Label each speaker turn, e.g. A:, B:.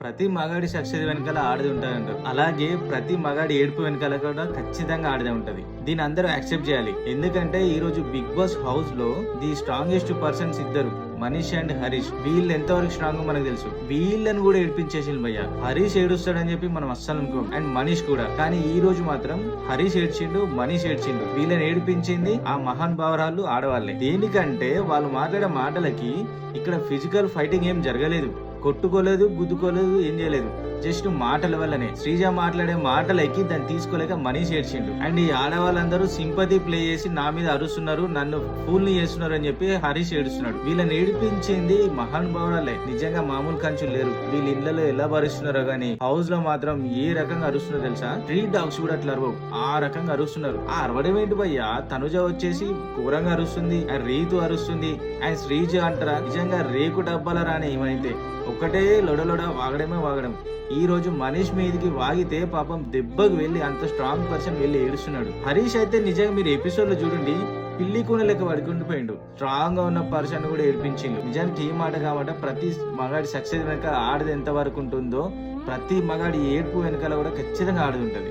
A: ప్రతి మగాడి సక్సెస్ వెనకాల ఆడది ఉంటదంటారు. అలాగే ప్రతి మగాడి ఏడుపు వెనకాల కూడా ఖచ్చితంగా ఆడదే ఉంటది. దీని అందరూ యాక్సెప్ట్ చేయాలి. ఎందుకంటే ఈ రోజు బిగ్ బాస్ హౌస్ లో ది స్ట్రాంగెస్ట్ పర్సన్స్ ఇద్దరు, మనీష్ అండ్ హరీష్. వీళ్ళు ఎంతవరకు స్ట్రాంగ్ మనకు తెలుసు. వీళ్ళని కూడా ఏడిపించేసింది భయ్య. హరీష్ ఏడుస్తాడని చెప్పి మనం అస్సలు అనుకోం, అండ్ మనీష్ కూడా. కానీ ఈ రోజు మాత్రం హరీష్ ఏడ్చిండు, మనీష్ ఏడ్చిండు. వీళ్ళని ఏడిపించింది ఆ మహాన్ భావరాలు ఆడవాళ్ళే. దేనికంటే వాళ్ళు మాట్లాడే మాటలకి ఇక్కడ ఫిజికల్ ఫైటింగ్ ఏం జరగలేదు, కొట్టుకోలేదు, గుద్దుకోలేదు, ఏం చేయలేదు. జస్ట్ మాటల వల్లనే. శ్రీజ మాట్లాడే మాటలకి దాన్ని తీసుకోలేక మనీష్ ఏడ్చిండు. అండ్ ఈ ఆడవాళ్ళందరూ సింపతి ప్లే చేసి నా మీద అరుస్తున్నారు, నన్ను ఫూల్ ని చేస్తున్నారు అని చెప్పి హరీష్ ఏడుస్తున్నాడు. వీళ్ళని ఏడిపించింది మహాన్ భావురాలే. నిజంగా మామూలు కంచులు లేరు. వీళ్ళ ఇళ్లలో ఎలా భరిస్తున్నారో గానీ హౌస్ లో మాత్రం ఏ రకంగా అరుస్తున్నారో తెలుసా? స్ట్రీట్ డాగ్స్ కూడా అట్లా అరవవు, ఆ రకంగా అరుస్తున్నారు. ఆ అరవడం ఏంటి భయ్యా? తనుజ వచ్చేసి ఘోరంగా అరుస్తుంది, రీతు అరుస్తుంది, అండ్ శ్రీజ అంటారా నిజంగా రేకు డబ్బాల రాని ఏమైతే ఒక్కటే లొడలొడ వాగడమే వాగడం. ఈ రోజు మనీష్ మీదకి వాగితే పాపం దెబ్బకు వెళ్ళి అంత స్ట్రాంగ్ పర్సన్ వెళ్ళి ఏడుస్తున్నాడు. హరీష్ అయితే నిజంగా మీరు ఎపిసోడ్ లో చూడండి, పిల్లి కూన లెక్క పడుకుండిపోయిండు. స్ట్రాంగ్ గా ఉన్న పర్సన్ కూడా ఏడిపించిండు. నిజానికి ఈ మాట కాబట్టి ప్రతి మగాడి సక్సెస్ వెనక ఆడది ఎంత వరకు ఉంటుందో ప్రతి మగాడి ఏడుపు వెనకాల కూడా ఖచ్చితంగా ఆడది ఉంటది.